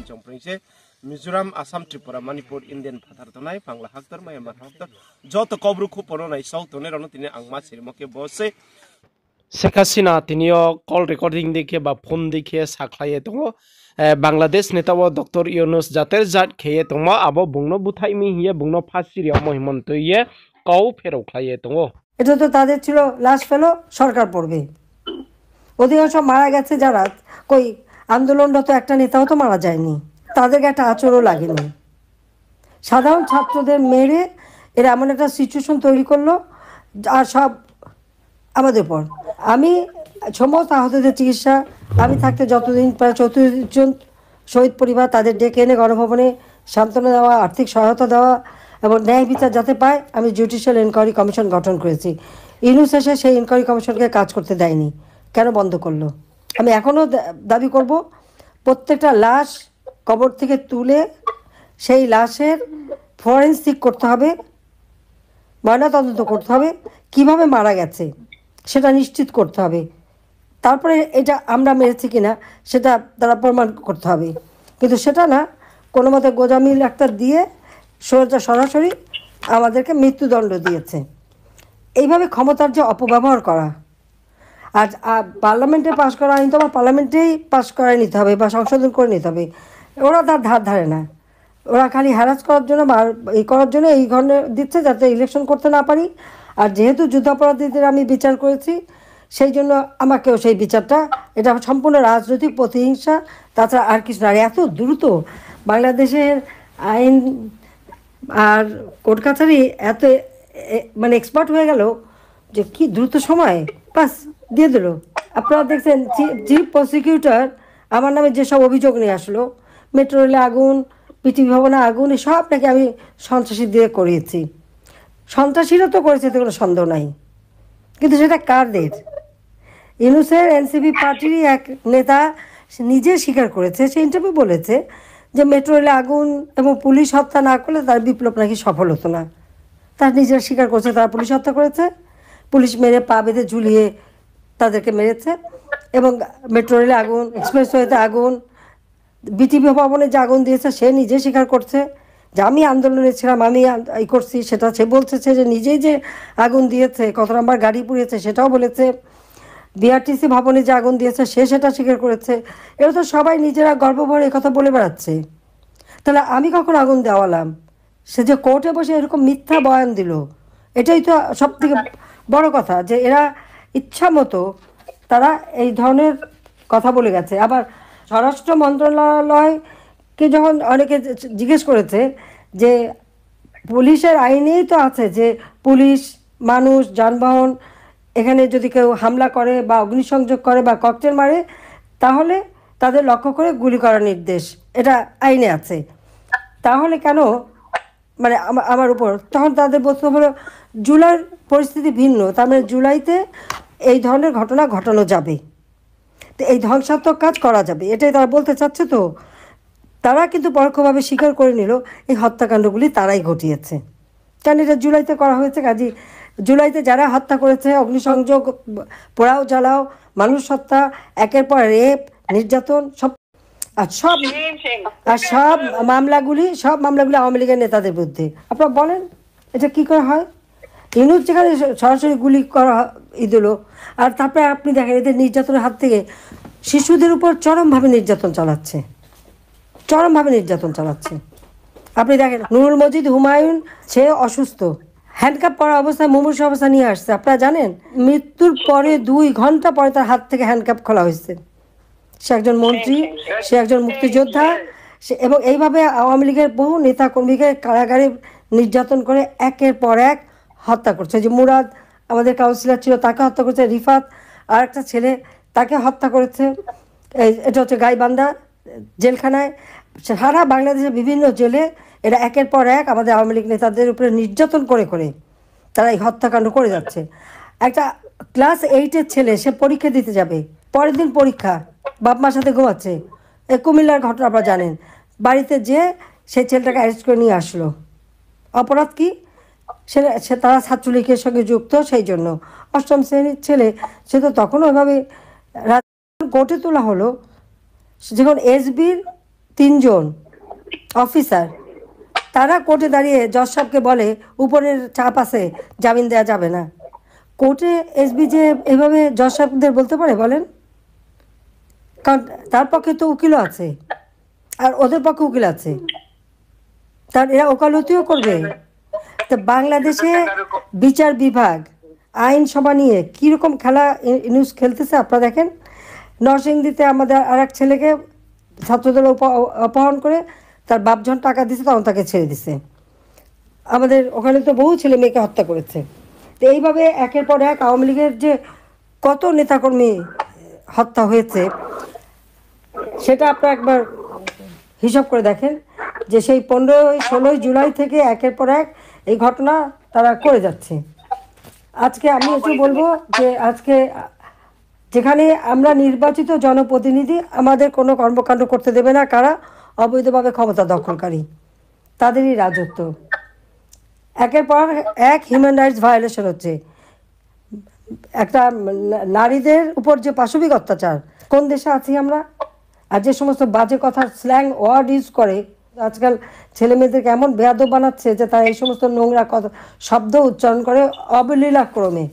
জংপ্রিংসে Mizoram Assam Tripura Manipur Indian ভাতার Tonai Bangla হাক্তর Myanmar হাক্তর যত কবরু খুপনো নাই সাউথ তনে রনো তিনি আংমা সিরমকে বসে শেখ হাসিনা তিনিও কল রেকর্ডিং দেখে বা ফোন দেখে সাখলাইয়ে দङ বাংলাদেশ নেতাও ডক্টর ইউনুস জাতের জাত খেয়ে দङ আবো বুংনো বুথাইমি হিয়ে বুংনো ফাঁসিরিয়া মহিমন্ত ইয়ে কাউ ফেরো খাইয়ে দङ এটা তো তাদের ছিল লাশ ফেলো সরকার পড়বে অধিকাংশ মারা গেছে যারা কই আন্দোলনরত একটা নেতাও তো মারা যায়নি তাদেরকে একটা আচরও লাগেনি সাধারণ ছাত্রদের মেরে এরা এমন একটা সিচুয়েশন তৈরি করলো আর সব আমাদের পর আমি সমস্ত আহতদের চিকিৎসা আমি থাকতে যতদিন প্রায় 34 জন শহীদ পরিবার তাদের ডেকে এনে গণভবনে সান্ত্বনা দেওয়া আর্থিক সহায়তা দেওয়া এবং ন্যায় বিচার যাতে পায় আমি জুডিশিয়াল এনকোয়ারি কমিশন গঠন করেছি ইউনুস এসে সেই এনকোয়ারি কমিশনকে কাজ করতে দেয়নি কেন বন্ধ করলো আমি এখনও দাবি করব প্রত্যেকটা লাশ কবর থেকে তুলে সেই লাশের ফরেনসিক করতে হবে ময়নাতদন্ত করতে হবে কিভাবে মারা গেছে সেটা নিশ্চিত করতে হবে তারপরে এটা আমরা মেরেছি কিনা সেটা তারা প্রমাণ করতে হবে কিন্তু সেটা না কোনো মতে গোজামিল একটা দিয়ে সরাসরি আমাদেরকে মৃত্যুদণ্ড দিয়েছে এইভাবে ক্ষমতার যে অপব্যবহার করা আর পার্লামেন্টে পাশ করা আইন তো আবার পার্লামেন্টেই পাশ করায় নিতে হবে বা সংশোধন করে নিতে হবে ওরা তার ধার ধারে না ওরা খালি হ্যারাস করার জন্য বা এই করার জন্য এই ধরনের দিচ্ছে যাতে ইলেকশন করতে না পারি আর যেহেতু যুদ্ধাপরাধীদের আমি বিচার করেছি সেই জন্য আমাকেও সেই বিচারটা এটা সম্পূর্ণ রাজনৈতিক প্রতিহিংসা তাছাড়া আর কিছু না এত দ্রুত বাংলাদেশের আইন আর কোর্ট কাছারি এত মানে এক্সপার্ট হয়ে গেল যে কি দ্রুত সময় পাস দিয়ে দিল আপনারা দেখছেন চিফ প্রসিকিউটর আমার নামে যেসব অভিযোগ নিয়ে আসলো মেট্রো রেলে আগুন পৃথিবী ভবনে আগুন সব নাকি আমি সন্ত্রাসী দিয়ে করিয়েছি সন্ত্রাসীরা তো করেছে এতে কোনো সন্দেহ নাই কিন্তু সেটা কারদের ইউনুসের এনসিপি পার্টিরই এক নেতা নিজে স্বীকার করেছে সে ইন্টারভিউ বলেছে যে মেট্রো রেলে আগুন এবং পুলিশ হত্যা না করলে তার বিপ্লব নাকি সফল হতো না তার নিজেরা স্বীকার করছে তারা পুলিশ হত্যা করেছে পুলিশ মেরে পা বেঁধে ঝুলিয়ে তাদেরকে মেরেছে এবং মেট্রো রেলে আগুন এক্সপ্রেসওয়েতে আগুন বিটিভি ভবনে যে আগুন দিয়েছে সে নিজে স্বীকার করছে যে আমি আন্দোলনে ছিলাম আমি এই করছি সেটা সে বলছে যে নিজেই যে আগুন দিয়েছে কত নাম্বার গাড়ি পুড়িয়েছে সেটাও বলেছে বিআরটিসি ভবনে যে আগুন দিয়েছে সে সেটা স্বীকার করেছে এরা তো সবাই নিজেরা গর্বভরে কথা বলে বেড়াচ্ছে তাহলে আমি কখন আগুন দেওয়ালাম সে যে কোর্টে বসে এরকম মিথ্যা বয়ান দিল এটাই তো সব থেকে বড় কথা যে এরা ইচ্ছা মতো তারা এই ধরনের কথা বলে গেছে আবার স্বরাষ্ট্র মন্ত্রণালয়কে যখন অনেকে জিজ্ঞেস করেছে যে পুলিশের আইনেই তো আছে যে পুলিশ মানুষ যানবাহন এখানে যদি কেউ হামলা করে বা অগ্নিসংযোগ করে বা ককটেল মারে তাহলে তাদের লক্ষ্য করে গুলি করার নির্দেশ এটা আইনে আছে তাহলে কেন মানে আমার উপর তখন তাদের বক্তব্য হলো জুলাইয়ের পরিস্থিতি ভিন্ন তার মানে জুলাইতে এই ধরনের ঘটনা ঘটানো যাবে তো এই ধ্বংসাত্মক কাজ করা যাবে এটাই তারা বলতে চাচ্ছে তো তারা কিন্তু পরোক্ষভাবে স্বীকার করে নিল এই হত্যাকাণ্ডগুলি তারাই ঘটিয়েছে কারণ এটা জুলাইতে করা হয়েছে কাজী জুলাইতে যারা হত্যা করেছে অগ্নিসংযোগ পোড়াও জ্বালাও মানুষ হত্যা একের পর রেপ নির্যাতন সব সব মামলাগুলি আওয়ামী লীগের নেতাদের বিরুদ্ধে আপনারা বলেন এটা কি করে হয় ইউনুস যেখানে সরাসরি গুলি করা দিল আর তারপরে আপনি দেখেন এদের নির্যাতনের হাত থেকে শিশুদের উপর চরমভাবে নির্যাতন চালাচ্ছে আপনি দেখেন নুরুল মজিদ হুমায়ুন সে অসুস্থ হ্যান্ডকাপ পরা অবস্থায় মুমূর্ষু অবস্থা নিয়ে আসছে আপনারা জানেন মৃত্যুর পরে 2 ঘন্টা পরে তার হাত থেকে হ্যান্ডকাপ খোলা হয়েছে সে একজন মন্ত্রী সে একজন মুক্তিযোদ্ধা এবং এইভাবে আওয়ামী লীগের বহু নেতা কর্মীকে কারাগারে নির্যাতন করে একের পর এক হত্যা করছে যে মুরাদ আমাদের কাউন্সিলর ছিল তাকে হত্যা করেছে রিফাত আর একটা ছেলে তাকে হত্যা করেছে এটা হচ্ছে গাইবান্ধা জেলখানায় সারা বাংলাদেশের বিভিন্ন জেলে এরা একের পর এক আমাদের আওয়ামী লীগ নেতাদের উপরে নির্যাতন করে করে তারা এই হত্যাকাণ্ড করে যাচ্ছে একটা ক্লাস 8-এর ছেলে সে পরীক্ষা দিতে যাবে পরের দিন পরীক্ষা বাপ মার সাথে ঘুমাচ্ছে এই কুমিল্লার ঘটনা আপনারা জানেন বাড়িতে যে সেই ছেলেটাকে অ্যারেস্ট করে নিয়ে আসলো অপরাধ কি সে তারা ছাত্রলীগের সঙ্গে যুক্ত সেই জন্য 8ম শ্রেণীর ছেলে সে তো তখন ওইভাবে কোর্টে তোলা হলো যখন এসবির 3 জন অফিসার, তারা কোর্টে দাঁড়িয়ে জজ সাহেবকে বলে উপরের চাপ আছে, জামিন দেওয়া যাবে না। কোর্টে এসবি যে এভাবে জজ সাহেবদের বলতে পারে বলেন? কারণ তার পক্ষে তো উকিলও আছে আর ওদের পক্ষে উকিল আছে, তার এরা ওকালতিও করবে। তো বাংলাদেশে বিচার বিভাগ আইনসভা নিয়ে কীরকম খেলা নিউজ খেলতেছে আপনারা দেখেন। নরসিংদীতে আমাদের আর এক ছেলেকে ছাত্রদের অপহরণ করে তার বাপ যখন টাকা দিছে তখন তাকে ছেড়ে দিছে। আমাদের ওখানে তো বহু ছেলে মেয়েকে হত্যা করেছে। তো এইভাবে একের পর এক আওয়ামী লীগের যে কত নেতাকর্মী হত্যা হয়েছে সেটা আপনারা একবার হিসাব করে দেখেন, যে সেই 15-16 জুলাই থেকে একের পর এক এই ঘটনা তারা করে যাচ্ছে। আজকে আমি একটু বলবো যে আজকে যেখানে আমরা নির্বাচিত জনপ্রতিনিধি, আমাদের কোনো কর্মকাণ্ড করতে দেবে না কারা? অবৈধভাবে ক্ষমতা দখলকারী, তাদেরই রাজত্ব। একের পর এক হিউম্যান রাইটস ভায়োলেশন হচ্ছে। একটা নারীদের উপর যে পাশবিক অত্যাচার, কোন দেশে আছি আমরা? আর যে সমস্ত বাজে কথা স্ল্যাং ওয়ার্ড ইউজ করে আজকাল ছেলে মেয়েদেরকে এমন বেয়াদব বানাচ্ছে যে তারা এই সমস্ত নোংরা কথা শব্দ উচ্চারণ করে অবলীলাক্রমে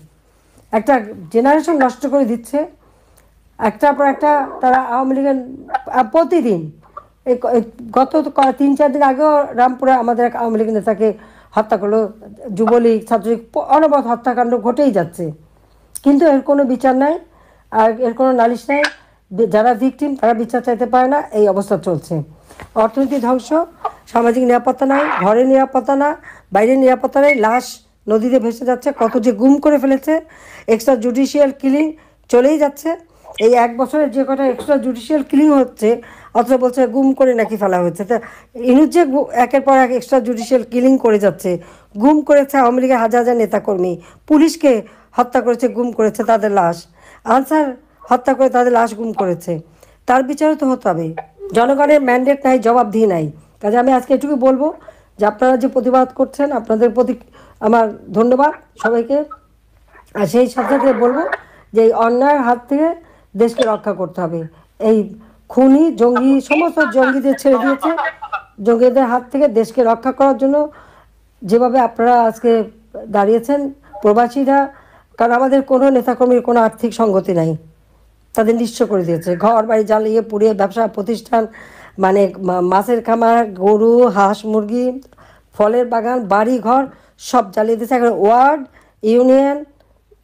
একটা জেনারেশন নষ্ট করে দিচ্ছে। একটার পর একটা তারা আওয়ামী লীগের প্রতিদিন গত 3-4 দিন আগেও রামপুরে আমাদের এক আওয়ামী লীগের নেতাকে হত্যা করলো, যুবলীগ ছাত্রলীগ, অনবরত হত্যাকাণ্ড ঘটেই যাচ্ছে, কিন্তু এর কোনো বিচার নাই আর এর কোনো নালিশ নাই। যারা ভিকটিম তারা বিচার চাইতে পারে না, এই অবস্থা চলছে। অর্থনীতি ধ্বংস, সামাজিক নিরাপত্তা নাই, ঘরের নিরাপত্তা না, বাইরের নিরাপত্তা নেই, লাশ নদীতে ভেসে যাচ্ছে, কত যে গুম করে ফেলেছে, এক্সট্রা জুডিশিয়াল কিলিং চলেই যাচ্ছে। এই 1 বছরের যে কটা এক্সট্রা জুডিশিয়াল কিলিং হচ্ছে অথচ বলছে গুম করে নাকি ফেলা হয়েছে। তা ইনুজ যে একের পর এক এক্সট্রা জুডিশিয়াল কিলিং করে যাচ্ছে, গুম করেছে আওয়ামী লীগের হাজার হাজার নেতাকর্মী, পুলিশকে হত্যা করেছে, গুম করেছে তাদের লাশ, আনসার হত্যা করে তাদের লাশ গুম করেছে, তার বিচারও তো হতে হবে। জনগণের ম্যান্ডেট নাই, জবাবদিহি নাই। কাজে আমি আজকে এটুকু বলবো যে আপনারা যে প্রতিবাদ করছেন আপনাদের প্রতি আমার ধন্যবাদ সবাইকে। আর সেই সাথে সাথে বলবো যে এই অন্যায়ের হাত থেকে দেশকে রক্ষা করতে হবে। এই খুনি জঙ্গি সমস্ত জঙ্গিদের ছেড়ে দিয়েছে, জঙ্গিদের হাত থেকে দেশকে রক্ষা করার জন্য যেভাবে আপনারা আজকে দাঁড়িয়েছেন প্রবাসীরা, কারণ আমাদের কোনো নেতাকর্মীর কোনো আর্থিক সঙ্গতি নাই, তাদের নিঃস্ব করে দিয়েছে। ঘর বাড়ি জ্বালিয়ে পুড়িয়ে ব্যবসা প্রতিষ্ঠান, মানে মাছের খামার, গরু, হাঁস মুরগি, ফলের বাগান, বাড়ি ঘর সব জ্বালিয়ে দিয়েছে। এখন ওয়ার্ড, ইউনিয়ন,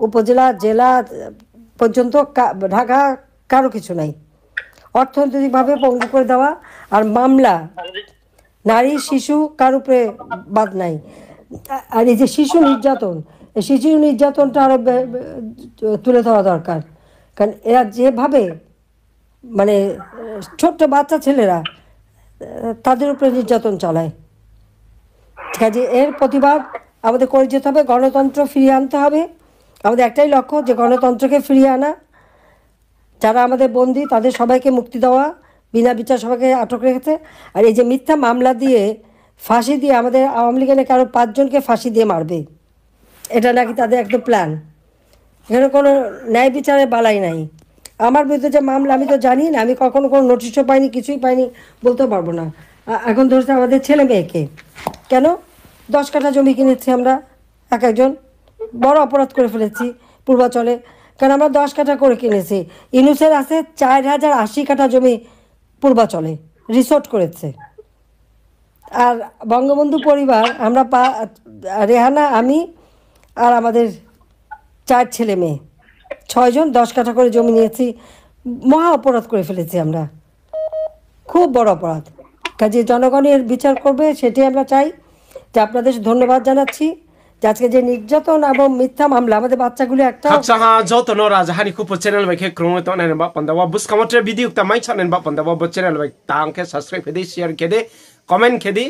উপজেলা, জেলা পর্যন্ত ঢাকা কারো কিছু নাই। অর্থনৈতিকভাবে পঙ্গু করে দেওয়া, আর মামলা নারী শিশু কার উপরে বাদ নাই। আর এই যে শিশু নির্যাতন, এই শিশু নির্যাতনটা আরও তুলে ধরা দরকার, কারণ এরা যেভাবে মানে ছোট্ট বাচ্চা ছেলেরা তাদের উপরে নির্যাতন চালায়। কাজে এর প্রতিবাদ আমাদের করে যেতে হবে, গণতন্ত্র ফিরিয়ে আনতে হবে। আমাদের একটাই লক্ষ্য যে গণতন্ত্রকে ফিরিয়ে আনা, যারা আমাদের বন্দী তাদের সবাইকে মুক্তি দেওয়া, বিনা বিচার সবাইকে আটক রেখেছে। আর এই যে মিথ্যা মামলা দিয়ে ফাঁসি দিয়ে আমাদের আওয়ামী লীগের নাকি আরও 5 জনকে ফাঁসি দিয়ে মারবে, এটা নাকি তাদের একটা প্ল্যান। এখানে কোনো ন্যায় বিচারের বালাই নাই। আমার বিরুদ্ধে যে মামলা আমি তো জানি না, আমি কখনো কোনো নোটিশও পাইনি, কিছুই পাইনি, বলতেও পারবো না। এখন ধরছে আমাদের ছেলে মেয়েকে, কেন 10 কাঠা জমি কিনেছি আমরা, এক একজন বড় অপরাধ করে ফেলেছি পূর্বাচলে, কারণ আমরা 10 কাঠা করে কিনেছি। ইনুসের আছে 4080 কাঠা জমি পূর্বাচলে, রিসোর্ট করেছে। আর বঙ্গবন্ধু পরিবার আমরা রেহানা, আমি আর আমাদের 4 ছেলে মেয়ে, 6 জন 10 কাঠা করে জমি নিয়েছি। মহা অপরাধ করে ফেলেছি আমরা, খুব বড় অপরাধ। কাজে জনগণের বিচার করবে সেটাই আমরা চাই। যে আপনাদের ধন্যবাদ জানাচ্ছি যে আজকে যে নির্যাতন এবং মিথ্যা মামলা আমাদের বাচ্চাগুলো একটা Kapsaha joto no raja hani kupo channel bai ke kromo to nen ba pandawa bus kamotre video ta mai channel ba pandawa bo channel bai tang ke subscribe kedi share kedi comment kedi